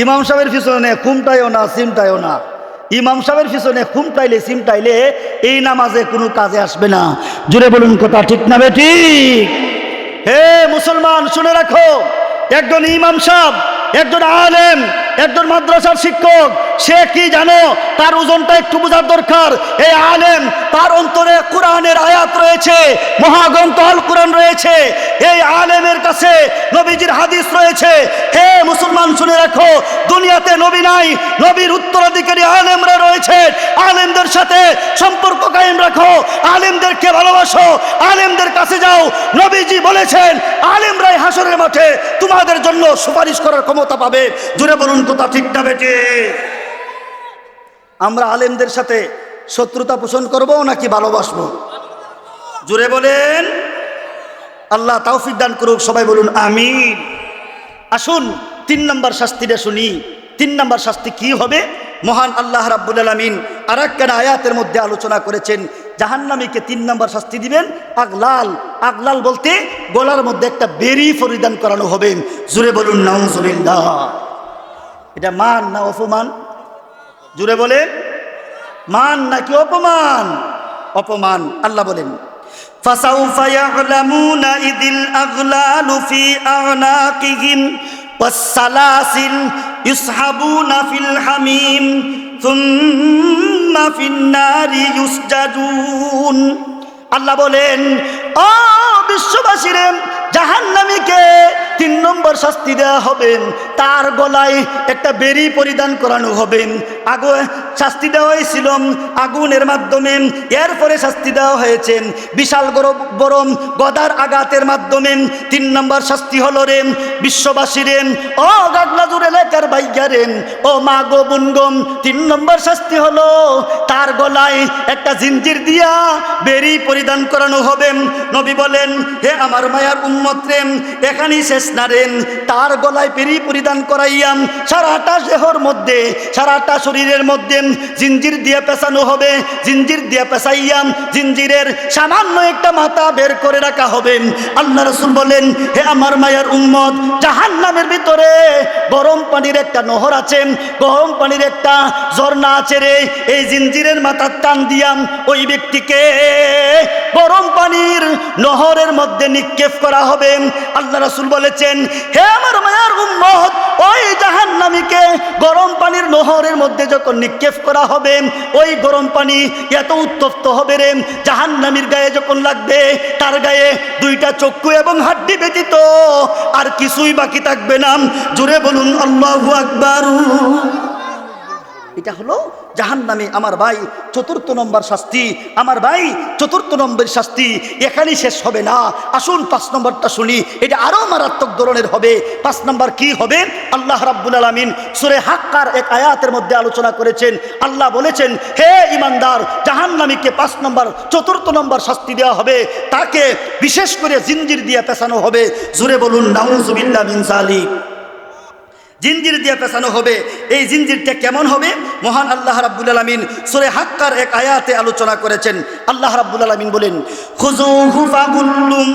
ইমাম সাহেবের পিছনে খুমটাইও না, সিমটাইও না। ইমাম সাহেবের পিছনে খুমটাইলে সিমটাইলে এই নামাজে কোনো কাজে আসবে না। জোরে বলুন কথা ঠিক না বেঠিক? হে মুসলমান, শুনে রাখো, একজন ইমাম সাহেব, একজন আলেম, একজন মাদ্রাসার শিক্ষক, সে কি জানো, তার ওজনটা একটু বোঝার দরকার। এই আলেম, তার অন্তরে কোরআনের আয়াত রয়েছে, মহাগ্রন্থ আল কোরআন রয়েছে, এই আলেমের কাছে নবীজির হাদিস রয়েছে। হে মুসলমান, শুনে রাখো, দুনিয়াতে নবী নাই, নবীর উত্তরাধিকারী আলেমরা রয়েছে। আলেমদের সাথে সম্পর্ক কায়েম রাখো, আলেমদেরকে ভালোবাসো, আলেমদের কাছে যাও। নবীজি বলেছেন, আলেমরাই হাসরের মাঠে তোমাদের জন্য সুপারিশ করার ক্ষমতা পাবে। জুড়ে বলুন কথা ঠিক না বেটে? আমরা আলেমদের সাথে শত্রুতা পোষণ করব নাকি ভালোবাসবো? জুড়ে বলেন। আল্লাহ তৌফিক দান করুক, সবাই বলুন আমিন। আসুন 3 নম্বর শাস্তিটা শুনি। 3 নম্বর শাস্তি কি হবে? মহান আল্লাহ রাব্বুল আলামিন আরেকটা আয়াতের মধ্যে আলোচনা করেছেন, জাহান্নামীকে 3 নম্বর শাস্তি দিবেন আগলাল। আগলাল বলতে গলার মধ্যে একটা বেরি পরিধান করানো হবে। জুড়ে বলুন নাউজুবিল্লাহ। এটা মান না অপমান? জুড়ে বলেন, মান নাকি অপমান? অপমান। আল্লাহ বলেন, ফাসাউফা ইয়ালামুনা ইদিল আগলালু ফি আ'নাকিহিম ওয়াসসালাসিল ইউসহাবুনা ফিল হামিম সুম্মা ফিন নারি ইউসজাদুন। আল্লাহ বলেন, ও বিশ্ববাসীরে, জাহান্নামীকে 3 নম্বর শাস্তি দেওয়া হবে। তার গলায় একটা বেরি পরিধান করানো হবে। আগে শাস্তি দেওয়া হয়েছিল আগুনের মাধ্যমে, এরপরে শাস্তি দেওয়া হয়েছে বিশাল বড় গদার আঘাতের মাধ্যমে। 3 নম্বর শাস্তি হলো রে বিশ্ববাসী রে, ও গাগলাজুর এলাকার ভাইয়া রে, ও মা গো বোন গো, 3 নম্বর শাস্তি হলো তার গলায় একটা জিঞ্জির দিয়া বেরি পরিধান করানো হবে। নবী বলেন, হে আমার মায়ার উম্মত রে, এখানেই শেষ না রে, তার গলায় বেরি পরিধান করাইয়াম সারাটা দেহর মধ্যে, সারাটা শরীরের মধ্যে জিঞ্জির দিয়ে পেঁচানো হবে। জিঞ্জির দিয়ে পেঁচাইয়াম জিঞ্জিরের সামান্য একটা মাথা বের করে রাখা হবে। আল্লাহ রাসূল বলেন, হে আমার মায়ার উম্মত, জাহান্নামের ভিতরে গরম পানির একটা নহর আছে, গরম পানির একটা ঝর্ণা আছে রে। এই জিঞ্জিরের মাথার টান দিয়াম ওই ব্যক্তিকে গরম পানির নহরের মধ্যে নিক্ষেপ করা হবে। আল্লাহ রাসূল বলেছেন, হে আমার মায়ার উম্মত, ওই জাহান্নামীকে গরম পানির নহরের মধ্যে যখন নিক্ষেপ করা হবে, ওই গরম পানি এত উত্তপ্ত হবে রে, জাহান্নামীর গায়ে যখন লাগবে, তার গায়ে 2টা চক্ষু এবং হাড্ডি ব্যতীত আর কিছুই বাকি থাকবে না। জোরে বলুন আল্লাহু আকবার। এটা হলো জাহান্নামে আমার ভাই 4th নম্বর শাস্তি। আমার ভাই 4th নম্বর শাস্তি এখানেই শেষ হবে না। আসুন 5 নম্বরটা শুনি, এটা আরো মারাত্মক ধরনের হবে। 5 নম্বর কি হবে? আল্লাহ রাব্বুল আলামিন সূরা হাক্কার এক আয়াতের মধ্যে আলোচনা করেছেন। আল্লাহ বলেছেন, হে ঈমানদার, জাহান্নামীকে 5 নম্বর 4th নম্বর শাস্তি দেওয়া হবে, তাকে বিশেষ করে জিঞ্জির দিয়ে পেঁচানো হবে। জোরে বলুন নাউজুবিল্লাহ মিন যালিক। জিঞ্জির দিয়ে পেছানো হবে। এই জিঞ্জিরটা কেমন হবে? মহান আল্লাহ রাব্বুল আলামিন সূরা হাক্কার এক আয়াতে আলোচনা করেছেন। আল্লাহ রাব্বুল আলামিন বলেন, খুযুহু ফাগুল্লুম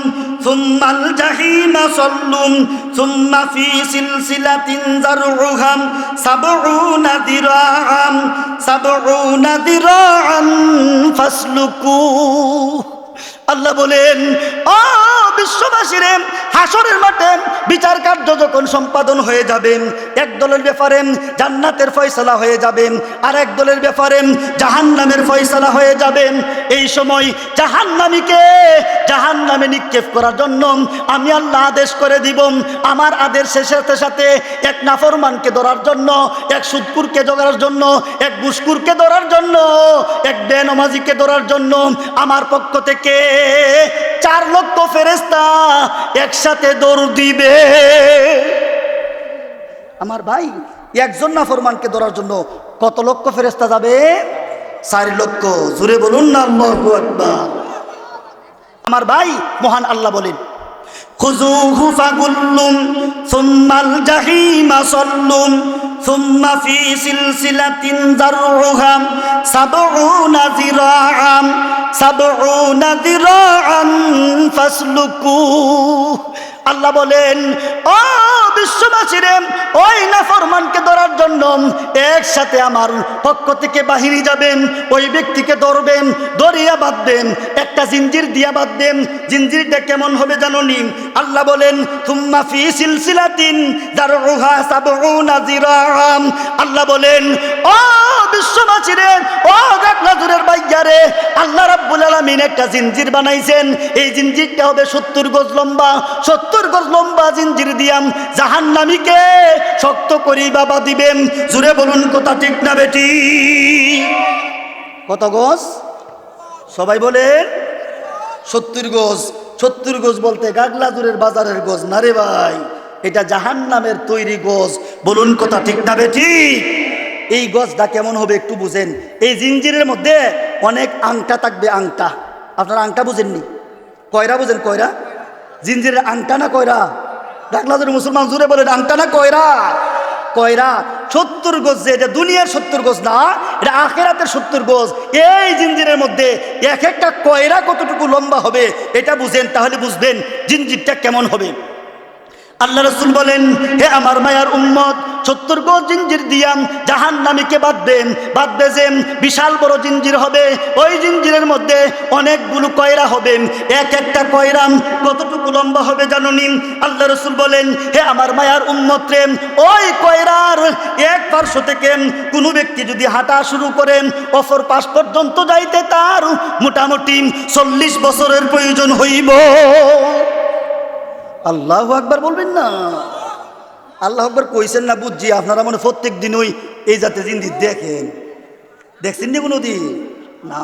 সুম্মাল জাহিমা সাল্লুম সুম্মা ফি সিলসিলাতিন যারউহা সাবউনা দিরাআন ফাসলুকু। আল্লাহ বলেন, ও বিশ্ববাসীরে, হাসরের মাঠে বিচার কার্য যখন সম্পাদন হয়ে যাবে, এক দলের ব্যাপারে জান্নাতের ফয়সালা হয়ে যাবে, আর এক দলের ব্যাপারে জাহান্নামের ফয়সালা হয়ে যাবে। এই সময় জাহান্নামীকে জাহান্নামে নিক্ষেপ করার জন্য আমি আল্লাহ আদেশ করে দিব। আমার আদেশের সাথে সাথে এক নাফরমানকে ধরার জন্য, এক সুদকুরকে ধরার জন্য, এক ঘুষখোরকে ধরার জন্য, এক বেনামাজিকে ধরার জন্য আমার পক্ষ থেকে 4 লক্ষ ফেরেশতা একসাথে দৌড় দিবে। আমার ভাই, একজন নাফরমানকে ধরার জন্য কত লক্ষ ফেরেশতা যাবে? 4 লক্ষ। জোরে বলুন না আল্লাহু আকবার। আমার ভাই, মহান আল্লাহ বলেন, খুযুহু ফাগুল্লুম সুম্মাল জাহিমা সাল্লুম সুম্মা ফি সিলসিলাতিন যারউহা সাবউনা যিরাআন ফাসলুকু। আল্লাহ বলেন, ও বিশ্ববাসীরে, ওই নাফরমানকে ধরার জন্য একসাথে আমার পক্ষ থেকে বাহিনী যাবেন, ওই ব্যক্তিকে ধরবেন, দড়িয়া বাঁধবেন, একটা জিঞ্জির দিয়া বাঁধবেন। জিঞ্জিরটা কেমন হবে জানোনি? আল্লাহ বলেন, সুম্মা ফি সিলসিলাতিন যারউহা সাবউনা যিরাআন। আল্লাহ বলেন, ও বিশ্ববাসীরে, ও গাগলাজুরের বাইয়ারে, আল্লাহ রাব্বুল আলামিন একটা জিঞ্জির বানাইছেন। এই জিঞ্জিরটা হবে 70 গজ লম্বা। 70 গজ লম্বা জিঞ্জির দিয়াম জাহান্নামীকে শক্ত করেই বাবা দিবেন। জুড়ে বলুন কথা ঠিক না বেটি? কত গজ? সবাই বলেন 70 গজ। 70 গজ বলতে গাগলাজুরের বাজারের গজ না রে ভাই, এটা জাহান্নামের তৈরি গজ। বলুন কথা ঠিক না বেটি? এই গজটা কেমন হবে একটু বুঝেন। এই জিঞ্জিরের মধ্যে অনেক আংটা থাকবে। আংটা, আপনারা আংটা বুঝেননি? কয়রা বুঝেন? কয়রা? জিঞ্জিরের আংটা না কয়রা? গাগলাজুরের মুসলমান জুড়ে বলেন, আংটা না কয়রা? কয়রা। 70 গজ, যে এটা দুনিয়ার 70 গজ না, এটা আখিরাতের 70 গজ। এই জিঞ্জিরের মধ্যে এক একটা কয়রা কতটুকু লম্বা হবে এটা বুঝেন, তাহলে বুঝবেন জিঞ্জিরটা কেমন হবে। আল্লাহ রাসূল বলেন, হে আমার মায়ার উম্মত, 70 গজ জিঞ্জির দিয়া জাহান্নামীকে বাঁধবেন। বাঁধবে যে বিশাল বড় জিঞ্জির হবে, ওই জিঞ্জিরের মধ্যে অনেকগুলো কয়রা হবে। এক একটা কয়রা কতটুকু লম্বা হবে জানোনি? আল্লাহ রাসূল বলেন, হে আমার মায়ার উম্মত রে, ওই কয়রার এক পার্শ্ব থেকে কোনো ব্যক্তি যদি হাঁটা শুরু করেন, অপর পাশ পর্যন্ত যাইতে তার মোটামুটি 40 বছরের প্রয়োজন হইব। আল্লাহু আকবার বলবেন না? আল্লাহু আকবার কইছেন না বুঝছি। আপনারা মনে প্রত্যেক দিনই এই জাতের জিঞ্জির দেখছেন নি কোনোদিন? না,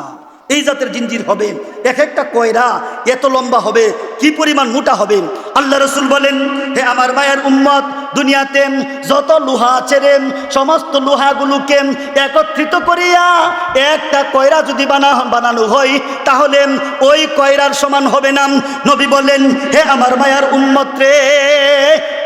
এই জাতের জিঞ্জির হবে। এক একটা কয়রা এত লম্বা হবে, কি পরিমাণ মোটা হবে। আল্লাহ রাসূল বলেন, হে আমার মায়ের উম্মত, দুনিয়াতে যত লোহা আছে রে, সমস্ত লোহাগুলোকে একত্রিত করিয়া একটা কয়রা যদি বানানো হয়, তাহলে ওই কয়রার সমান হবে না। নবী বলেন, হে আমার মায়ের উম্মত রে,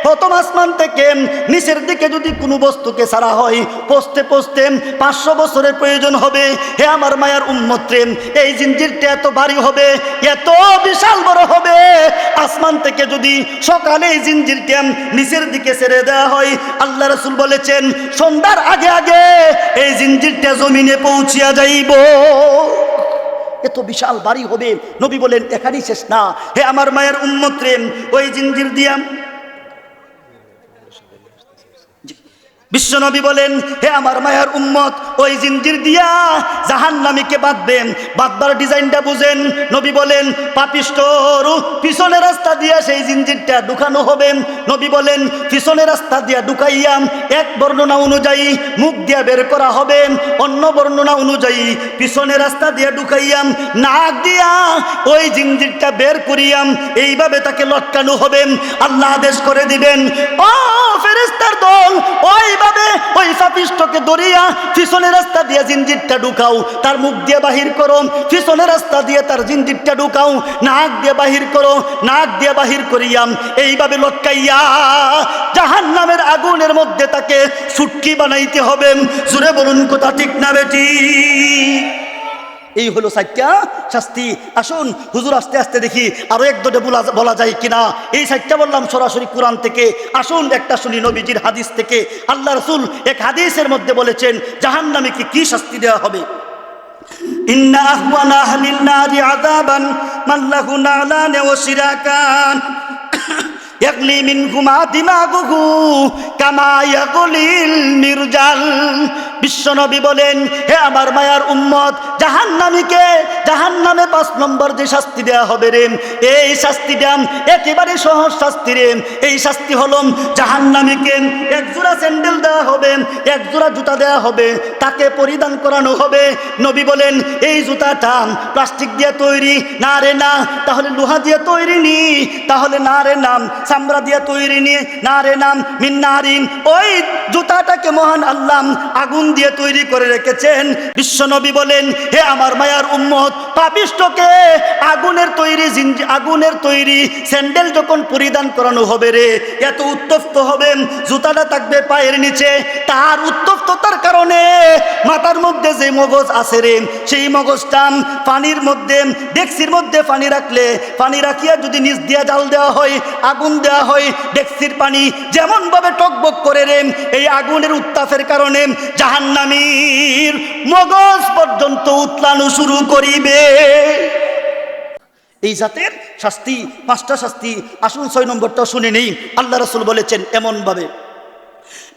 প্রথম আসমান থেকে নিচের দিকে যদি কোনো বস্তুকে ছাড়া হয়, পৌঁছতে পৌঁছতে 500 বছরের প্রয়োজন হবে। হে আমার মায়ার উম্মত রে, এই জিঞ্জিরটা এত ভারী হবে, এত বিশাল বড় হবে, আসমান থেকে যদি সকালে এই জিঞ্জিরটা নিচের দিকে ছেড়ে দেওয়া হয়, আল্লাহ রাসূল বলেছেন সন্ধ্যার আগে আগে এই জিঞ্জিরটা জমিনে পৌঁছিয়া যাইব। এত বিশাল ভারী হবে। নবী বলেন, এখানেই শেষ না। হে আমার মায়ের উম্মত রে, ওই জিঞ্জির দিয়া বিশ্বনবী বলেন, হে আমার মায়ার উম্মত, ওই জিঞ্জির দিয়া জাহান্নামীকে বাঁধবেন। বাঁধবার ডিজাইনটা বুঝেন। নবী বলেন, পাপিষ্ঠর পিছনের রাস্তা দিয়া সেই জিঞ্জিরটা ঢুকানো হবে। নবী বলেন, পিছনের রাস্তা দিয়া ঢুকাইয়া এক বর্ণনা অনুযায়ী মুখ দিয়া বের করা হবে, অন্য বর্ণনা অনুযায়ী পিছনের রাস্তা দিয়া ঢুকাইয়া নাক দিয়া ওই জিঞ্জিরটা বের করিয়া এইভাবে তাকে লটকানো হবে। আল্লাহ আদেশ করে দিবেন, ও ফেরেশতার দল, ওইভাবে ওই পাপিষ্ঠকে ধরিয়া পিছনে সামনের রাস্তা দিয়ে জিঞ্জিরটা ঢুকাও, তার মুখ দিয়ে বাহির করো, পিছনের রাস্তা দিয়ে তার জিঞ্জিরটা ঢুকাও, নাক দিয়ে বাহির করো, নাক দিয়ে বাহির করিয়াম এইভাবে লটকাইয়া জাহান্নামের আগুনের মধ্যে তাকে সুটকি বানাইতে হবে। জোরে বলুন কথা ঠিক না বেটি? এই হলো 4টা শাস্তি। আসুন হুজুর আস্তে আস্তে দেখি আরো এক দুটো বলা যায় কিনা। এই 4টা বললাম সরাসরি কোরআন থেকে। আসুন একটা শুনি নবীজির হাদিস থেকে। আল্লাহ রাসূল এক হাদিসের মধ্যে বলেছেন জাহান্নামীকে কি শাস্তি দেওয়া হবে। ইন্না আহওয়ানা আহলিন নারি আযাবান মান লাহু নালান ওয়া শিরাকান ইয়াগলি মিনহুমা দিমাগুহু কামা ইয়াগলিল মিরজাল। বিশ্বনবী বলেন, হে আমার মায়ার উম্মত, জাহান্নামীকে জাহান্নামে 5 নম্বর যে শাস্তি দেওয়া হবে রে, এই শাস্তিটা একেবারে সহজ শাস্তি রে। এই শাস্তি হলো জাহান্নামীকে এক জোড়া স্যান্ডেল দেওয়া হবে, এক জোড়া জুতা দেওয়া হবে, তাকে পরিধান করানো হবে। নবী বলেন, এই জুতাটা প্লাস্টিক দিয়ে তৈরি না রে না, তাহলে লোহা দিয়ে তৈরি নি, তাহলে না রে নাম চামড়া দিয়ে তৈরি নি, না রে নাম মিন্নারিন। ওই জুতাটাকে মহান আল্লাহ আগুন দিয়ে তৈরি করে রেখেছেন। বিশ্বনবী বলেন, হে আমার মায়ার উম্মত, পাপিষ্ঠকে আগুনের তৈরি স্যান্ডেল যখন পরিধান করানো হবে রে, এত উত্তপ্ত হবে, জুতাটা থাকবে পায়ের নিচে, তার উত্তপ্ততার কারণে মাথার মধ্যে যে মগজ আছে রে, সেই মগজটা পানির মধ্যে ডেকসির মধ্যে পানি রাখলে, পানি রাখিয়া যদি নিচ দিয়ে জাল দেওয়া হয়, আগুন দেওয়া হয়, ডেকসির পানি যেমন ভাবে টকবক করে রে, এই আগুনের উত্তাপের কারণে জাহান্নামীর মগজ পর্যন্ত উতলানো শুরু করিবে। এই জাতের শাস্তি 5টা শাস্তি। আসুন 6 নম্বরটা শুনে নেই। আল্লাহ রাসূল বলেছেন এমন ভাবে,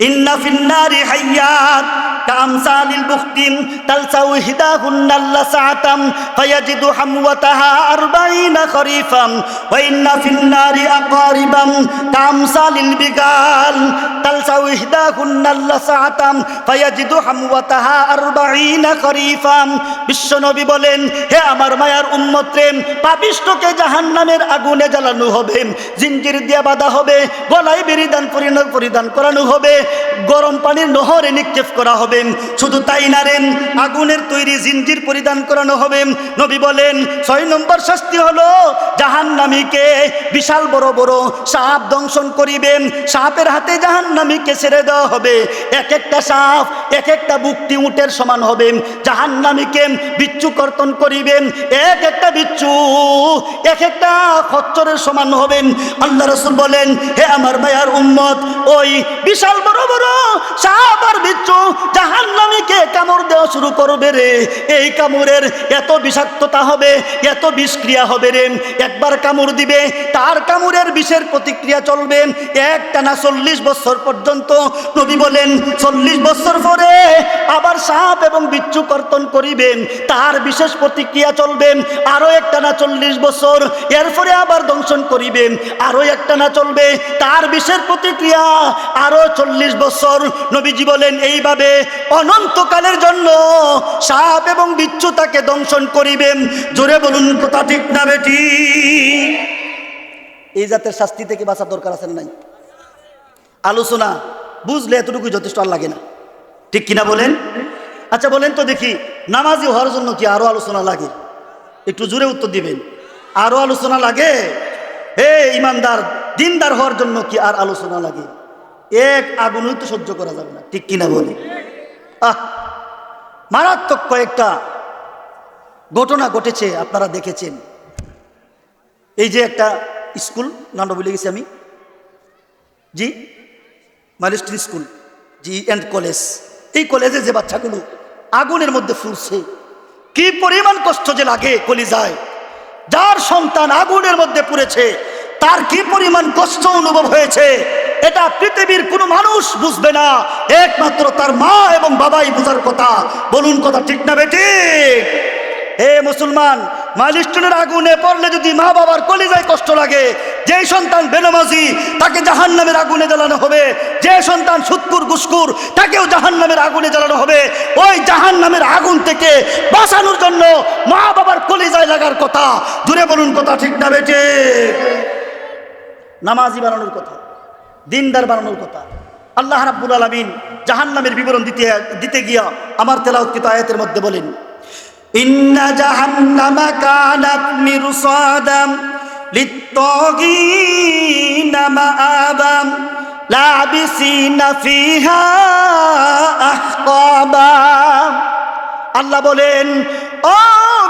ইন্না ফিন্নারি হাইয়াত কামসালিল বুখতিন তালসাউ হিদাহুন্নাল্লা সাআতাম ফায়াজিদু হামওয়াতাহা 40 খরিফাম ওয়া ইন্না ফিন্নারি আকারিবাম কামসালিল বিগাল তালসাউ হিদাহুন্নাল্লা সাআতাম ফায়াজিদু হামওয়াতাহা 40 খরিফাম। বিশ্বনবী বলেন, হে আমার মায়ার উম্মত রে, পাপিষ্ঠকে জাহান্নামের আগুনে জ্বালানো হবে, জিঞ্জির দিয়ে বাঁধা হবে, গলায় পরিধান করানো হবে, গরম পানির নহরে নিক্ষেপ করা হবে। শুধু তাই না রে, আগুনের তৈরি জিঞ্জির পরিধান করানো হবে। নবী বলেন 6 নম্বর শাস্তি হলো জাহান্নামীকে বিশাল বড় বড় সাপ দংশন করিবেন, সাপের হাতে জাহান্নামীকে ছেড়ে দেওয়া হবে। এক একটা সাপ এক একটা বুকটি উটের সমান হবে। জাহান্নামীকে বিচ্ছু কর্তন করিবেন, এক একটা বিচ্ছু এক একটা খচ্চরের সমান হবে। আল্লাহ রাসূল বলেন, হে আমার মায়ার উম্মত, ওই বিশাল বড় বড় সাপ আর বিচ্ছু জাহান্নামীকে কামড় দেওয়া শুরু করবে রে। এই কামড়ের এত বিষাক্ততা হবে, এত বিষক্রিয়া হবে রে, একবার কামড় দিবে, তার কামড়ের বিষের প্রতিক্রিয়া চলবে একটানা 40 বছর পর্যন্ত। নবী বলেন 40 বছর পরে আবার সাপ এবং বিচ্ছু কর্তন করিবেন, তার বিশেষ প্রতিক্রিয়া চলবে আরো একটানা 40 বছর। এরপরে আবার দংশন করিবেন, আরো একটানা চলবে, তার বিষের প্রতিক্রিয়া আরো 40 বছর। নবীজি বলেন এইভাবে অনন্তকালের জন্য সাপ এবং বিচ্ছু তাকে দংশন করিবেন। জোরে বলুন কথা ঠিক না বেটি? এই জাতের শাস্তি থেকে বাঁচার দরকার আছে না নাই? আলোচনা বুঝলে এতটুকু যথেষ্ট আর লাগে না, ঠিক কিনা বলেন? আচ্ছা বলেন তো দেখি, নামাজি হওয়ার জন্য কি আরো আলোচনা লাগে? একটু জোরে উত্তর দিবেন। আরো আলোচনা লাগে? হে ইমানদার দিনদার হওয়ার জন্য কি আর আলোচনা লাগে? এক আগুনই তো সহ্য করা যাবে না, ঠিক কিনা বলে? মারাত্মক কয়েকটা ঘটনা ঘটেছে, আপনারা দেখেছেন। এই যে একটা স্কুল, নামটা বলে গেছি আমি, G milestone school, G and college. এই কলেজে যে বাচ্চাগুলো আগুনের মধ্যে ফুলছে, কি পরিমাণ কষ্ট যে লাগে কলিজায়। যার সন্তান আগুনের মধ্যে পুড়েছে তার কি পরিমাণ কষ্ট অনুভব হয়েছে, এটা পৃথিবীর কোনো মানুষ বুঝবে না, একমাত্র তার মা এবং বাবাই বুঝার কথা। বলুন কথা ঠিক না বেটি? হে মুসলমান, মাইলস্টোনের আগুনে পড়লে যদি মা বাবার কলিজায় কষ্ট লাগে, যে সন্তান বেনামাজি তাকে জাহান্নামের আগুনে জ্বালানো হবে, যে সন্তান সুৎখোর ঘুষখোর তাকেও জাহান্নামের আগুনে জ্বালানো হবে। ওই জাহান্নামের আগুন থেকে বাঁচানোর জন্য মা বাবার কলিজায় লাগার কথা। জুড়ে বলুন কথা ঠিক না বেটে? নামাজি বানানোর কথা, দিনদার বানানোর কথা। আল্লাহ রাব্বুল আলামিন জাহান্নামের বিবরণ দিতে গিয়া আমার তেলাওয়াতকৃত আয়াতের মধ্যে বলেন, ইন্না জাহান্নামা কানাত মিরসাদাম লিত্তাগীনা মাআবা লাবিসিনা ফিহা আহকাবা। আল্লাহ বলেন, ও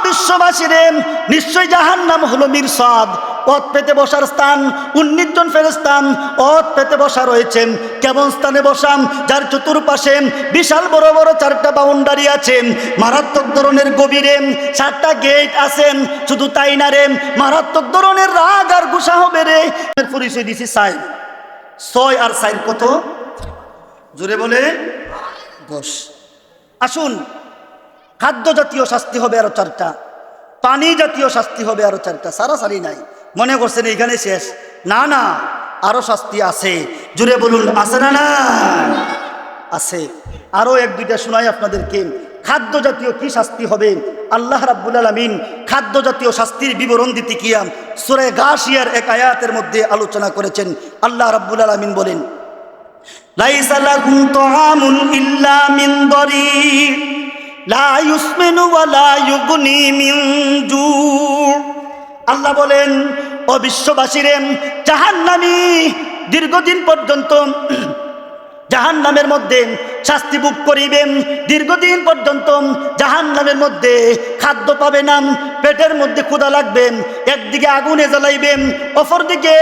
বিশ্ববাসীরে, নিশ্চয় জাহান্নাম হলো মিরসাদ, পথ পেতে বসার স্থান। 19 জন ফেরেশতা পথ পেতে বসা রয়েছেন। কেমন স্থানে বসাম? যার চতুর্পাশে বিশাল বড় বড় 4টা বাউন্ডারি আছে, মারাত্মক ধরনের গভীরে 7টা গেট আছেন। শুধু তাই না রে, মারাত্মক ধরনের রাগ আর গুসা হবে রে। পরিচয় দিছি 6 আর 4 কত? জোরে বলে 10। আসুন, খাদ্য জাতীয় শাস্তি হবে আরো 4টা, পানি জাতীয় শাস্তি হবে আরো 4টা। সারাসারি নাই, মনে করছেন এইখানে শেষ? না না, আরো শাস্তি আছে। জুড়ে বলুন, আছে না? না আছে। আরো 1-2টা শোনাই আপনাদেরকে। খাদ্য জাতীয় কি শাস্তি হবে? আল্লাহ রাব্বুল আলামিন খাদ্য জাতীয় শাস্তির বিবরণ দিতে গিয়া সূরা গাশিয়ার এক আয়াতের মধ্যে আলোচনা করেছেন। আল্লাহ রাব্বুল আলামিন বলেন, লাইসা লাকুম তুআমুন ইল্লা মিন দরি লা ইউসমিনু ওয়া লা ইউগনি মিন জু। আল্লাহ বলেন, ও বিশ্ববাসীরে, জাহান্নামী দীর্ঘদিন পর্যন্ত জাহান্নামের মধ্যে শাস্তি ভোগ করিবেন। দীর্ঘদিন পর্যন্ত জাহান্নামের মধ্যে খাদ্য পাবে না, পেটের মধ্যে ক্ষুধা লাগবে। একদিকে আগুনে জ্বালাইবেন, অপরদিকে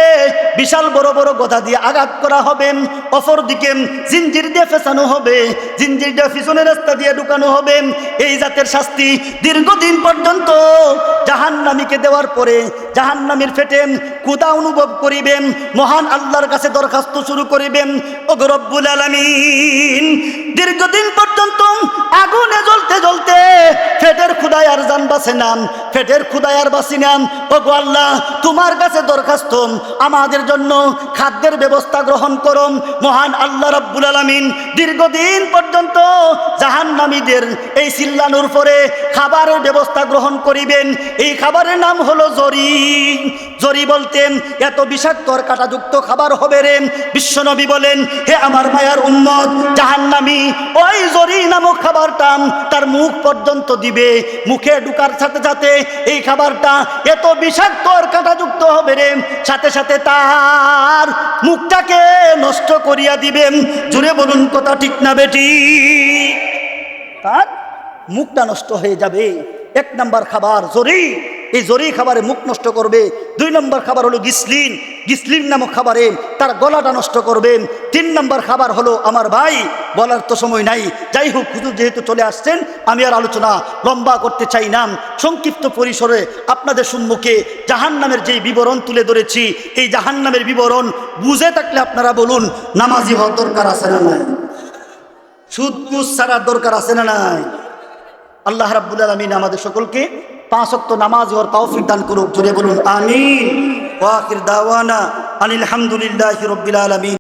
বিশাল বড় বড় গদা দিয়ে আঘাত করা হবে, অপরদিকে জিঞ্জির দিয়ে ফেসানো হবে, জিঞ্জির দিয়ে পিছনের রাস্তা দিয়ে ঢুকানো হবে। এই জাতের শাস্তি দীর্ঘদিন পর্যন্ত জাহান্নামীকে দেওয়ার পরে জাহান্নামীর পেটে ক্ষুধা অনুভব করিবেন, মহান আল্লাহর কাছে দরখাস্ত শুরু করিবেন, ওগো রব্বুল আলামিন, দীর্ঘদিন পর্যন্ত আগুনে জ্বলতে জ্বলতে পেটের ক্ষুধায় আর জান বাঁচে না, পেটের ক্ষুধায় আর বাঁচি না। ওগো আল্লাহ, তোমার কাছে দরখাস্ত, আমাদের জন্য খাদ্যের ব্যবস্থা গ্রহণ করো। মহান আল্লাহ রাব্বুল আলামিন দীর্ঘদিন পর্যন্ত জাহান্নামীদের এই চিল্লানোর পরে খাবারের ব্যবস্থা গ্রহণ করিবেন। এই খাবারের নাম হলো জরি। জরি বলতেন এত বিষাক্ত আর কাঁটাযুক্ত খাবার হবে রে। বিশ্বনবী বলেন, হে আমার মায়ার উম্মত, জাহান্নামী ওই জরি নামক খাবারটা তার মুখ পর্যন্ত দিবে। মুখে ঢুকার সাথে সাথে এই খাবারটা এত বিষাক্ত আর কাঁটাযুক্ত হবে রে, সাথে সাথে তার মুখটাকে নষ্ট করিয়া দিবেন। জুড়ে বলুন, কথা ঠিক না বেটি? তার মুখটা নষ্ট হয়ে যাবে। 1 নম্বর খাবার জরি, এই জরি খাবারে মুখ নষ্ট করবে। 2 নম্বর খাবার হলো গিসলিন, গিসলিন নামক খাবারে তার গলাটা নষ্ট করবে। 3 নম্বর খাবার হলো, আমার ভাই বলার তো সময় নাই, যাই হোক, হুজুর যেহেতু চলে আসছেন, আমি আর আলোচনা লম্বা করতে চাই না। সংক্ষিপ্ত পরিসরে আপনাদের সম্মুখে জাহান্নামের যেই বিবরণ তুলে ধরেছি, এই জাহান্নামের বিবরণ বুঝে থাকলে আপনারা বলুন, নামাজি হওয়ার দরকার আছে না নাই? সুদ ঘুষ ছাড়ার দরকার আছে না নাই? আল্লাহ রাব্বুল আলামিন আমাদের সকলকে 5 ওয়াক্ত নামাজ হওয়ার তৌফিক দান করুক। জোরে বলুন আমিন। ওয়া আখির দাওয়ানা আনিল হামদুলিল্লাহি রাব্বিল আলামিন।